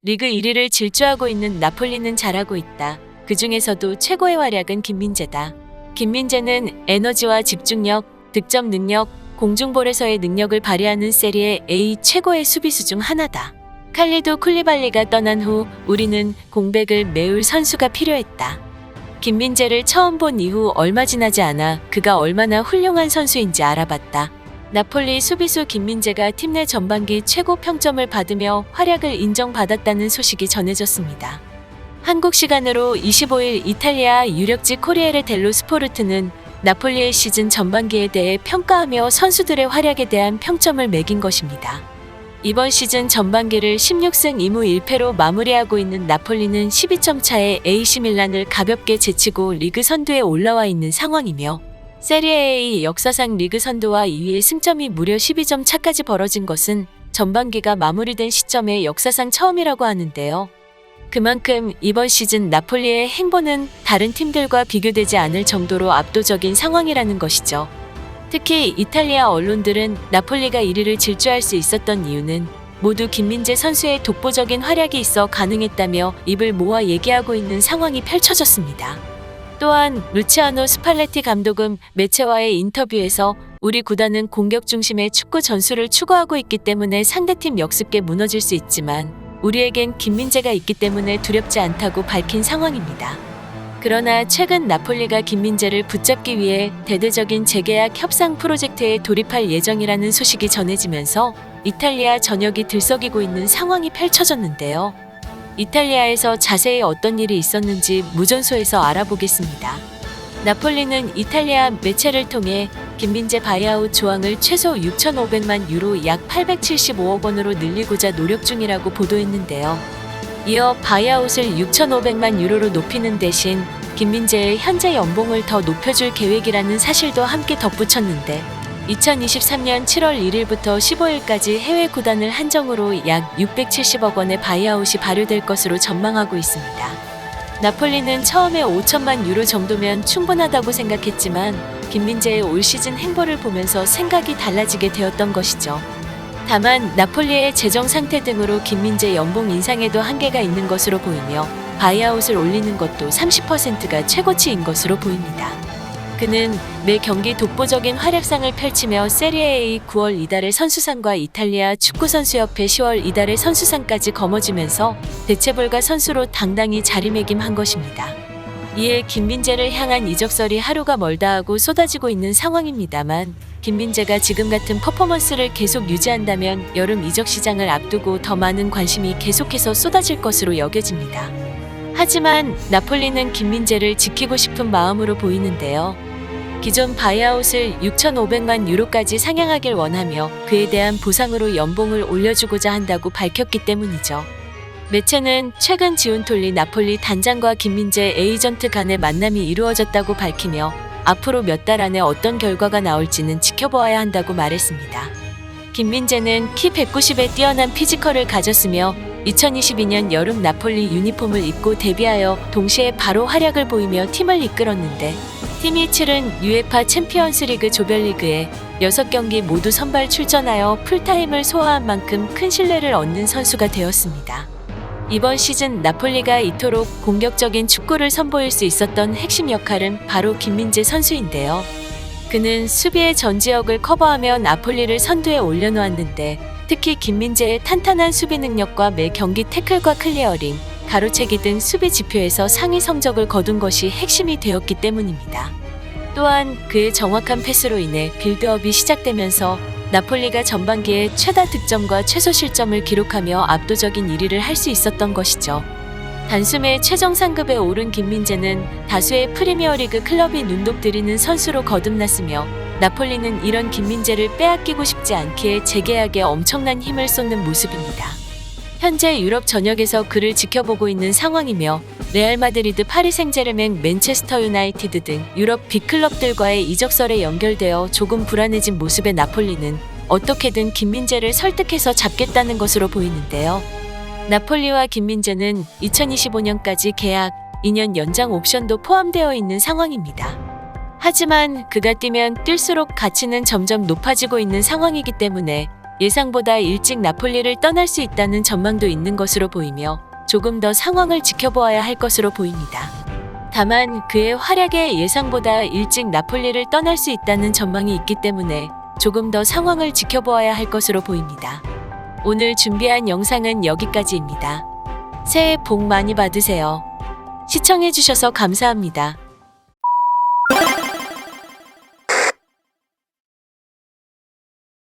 리그 1위를 질주하고 있는 나폴리는 잘하고 있다. 그 중에서도 최고의 활약은 김민재다. 김민재는 에너지와 집중력, 득점 능력, 공중볼에서의 능력을 발휘하는 세리에 A 최고의 수비수 중 하나다. 칼리두 쿨리발리가 떠난 후 우리는 공백을 메울 선수가 필요했다. 김민재를 처음 본 이후 얼마 지나지 않아 그가 얼마나 훌륭한 선수인지 알아봤다. 나폴리 수비수 김민재가 팀 내 전반기 최고 평점을 받으며 활약을 인정받았다는 소식이 전해졌습니다. 한국 시간으로 25일 이탈리아 유력지 코리에르 델로 스포르트는 나폴리의 시즌 전반기에 대해 평가하며 선수들의 활약에 대한 평점을 매긴 것입니다. 이번 시즌 전반기를 16승 2무 1패로 마무리하고 있는 나폴리는 12점 차에 AC 밀란을 가볍게 제치고 리그 선두에 올라와 있는 상황이며 세리에 A 역사상 리그 선두와 2위의 승점이 무려 12점 차까지 벌어진 것은 전반기가 마무리된 시점에 역사상 처음이라고 하는데요. 그만큼 이번 시즌 나폴리의 행보는 다른 팀들과 비교되지 않을 정도로 압도적인 상황이라는 것이죠. 특히 이탈리아 언론들은 나폴리가 1위를 질주할 수 있었던 이유는 모두 김민재 선수의 독보적인 활약이 있어 가능했다며 입을 모아 얘기하고 있는 상황이 펼쳐졌습니다. 또한 루치아노 스팔레티 감독은 매체와의 인터뷰에서 우리 구단은 공격 중심의 축구 전술을 추구하고 있기 때문에 상대팀 역습게 무너질 수 있지만 우리에겐 김민재가 있기 때문에 두렵지 않다고 밝힌 상황입니다. 그러나 최근 나폴리가 김민재를 붙잡기 위해 대대적인 재계약 협상 프로젝트에 돌입할 예정이라는 소식이 전해지면서 이탈리아 전역이 들썩이고 있는 상황이 펼쳐졌는데요. 이탈리아에서 자세히 어떤 일이 있었는지 무전소에서 알아보겠습니다. 나폴리는 이탈리아 매체를 통해 김민재 바이아웃 조항을 최소 6,500만 유로 약 875억 원으로 늘리고자 노력 중이라고 보도했는데요. 이어 바이아웃을 6,500만 유로로 높이는 대신 김민재의 현재 연봉을 더 높여줄 계획이라는 사실도 함께 덧붙였는데 2023년 7월 1일부터 15일까지 해외 구단을 한정으로 약 670억 원의 바이아웃이 발효될 것으로 전망하고 있습니다. 나폴리는 처음에 5천만 유로 정도면 충분하다고 생각했지만 김민재의 올 시즌 행보를 보면서 생각이 달라지게 되었던 것이죠. 다만 나폴리의 재정 상태 등으로 김민재 연봉 인상에도 한계가 있는 것으로 보이며 바이아웃을 올리는 것도 30%가 최고치인 것으로 보입니다. 그는 매 경기 독보적인 활약상을 펼치며 세리에 A 9월 이달의 선수상과 이탈리아 축구선수협회 10월 이달의 선수상까지 거머쥐면서 대체불가 선수로 당당히 자리매김한 것입니다. 이에 김민재를 향한 이적설이 하루가 멀다 하고 쏟아지고 있는 상황입니다만 김민재가 지금 같은 퍼포먼스를 계속 유지한다면 여름 이적 시장을 앞두고 더 많은 관심이 계속해서 쏟아질 것으로 여겨집니다. 하지만 나폴리는 김민재를 지키고 싶은 마음으로 보이는데요. 기존 바이아웃을 6,500만 유로까지 상향하길 원하며 그에 대한 보상으로 연봉을 올려주고자 한다고 밝혔기 때문이죠. 매체는 최근 지운톨리 나폴리 단장과 김민재 에이전트 간의 만남이 이루어졌다고 밝히며 앞으로 몇 달 안에 어떤 결과가 나올지는 지켜보아야 한다고 말했습니다. 김민재는 키 190에 뛰어난 피지컬을 가졌으며 2022년 여름 나폴리 유니폼을 입고 데뷔하여 동시에 바로 활약을 보이며 팀을 이끌었는데 팀이 치른 UEFA 챔피언스리그 조별리그에 6경기 모두 선발 출전하여 풀타임을 소화한 만큼 큰 신뢰를 얻는 선수가 되었습니다. 이번 시즌 나폴리가 이토록 공격적인 축구를 선보일 수 있었던 핵심 역할은 바로 김민재 선수인데요. 그는 수비의 전 지역을 커버하며 나폴리를 선두에 올려놓았는데 특히 김민재의 탄탄한 수비 능력과 매 경기 태클과 클리어링, 가로채기 등 수비 지표에서 상위 성적을 거둔 것이 핵심이 되었기 때문입니다. 또한 그의 정확한 패스로 인해 빌드업이 시작되면서 나폴리가 전반기에 최다 득점과 최소 실점을 기록하며 압도적인 1위를 할 수 있었던 것이죠. 단숨에 최정 상급에 오른 김민재는 다수의 프리미어리그 클럽이 눈독 들이는 선수로 거듭났으며 나폴리는 이런 김민재를 빼앗기고 싶지 않기에 재계약에 엄청난 힘을 쏟는 모습입니다. 현재 유럽 전역에서 그를 지켜보고 있는 상황이며 레알 마드리드, 파리 생제르맹, 맨체스터 유나이티드 등 유럽 빅클럽들과의 이적설에 연결되어 조금 불안해진 모습의 나폴리는 어떻게든 김민재를 설득해서 잡겠다는 것으로 보이는데요. 나폴리와 김민재는 2025년까지 계약, 2년 연장 옵션도 포함되어 있는 상황입니다. 하지만 그가 뛰면 뛸수록 가치는 점점 높아지고 있는 상황이기 때문에 예상보다 일찍 나폴리를 떠날 수 있다는 전망도 있는 것으로 보이며 조금 더 상황을 지켜보아야 할 것으로 보입니다. 다만 그의 활약에 예상보다 일찍 나폴리를 떠날 수 있다는 전망이 있기 때문에 조금 더 상황을 지켜보아야 할 것으로 보입니다. 오늘 준비한 영상은 여기까지입니다. 새해 복 많이 받으세요. 시청해주셔서 감사합니다.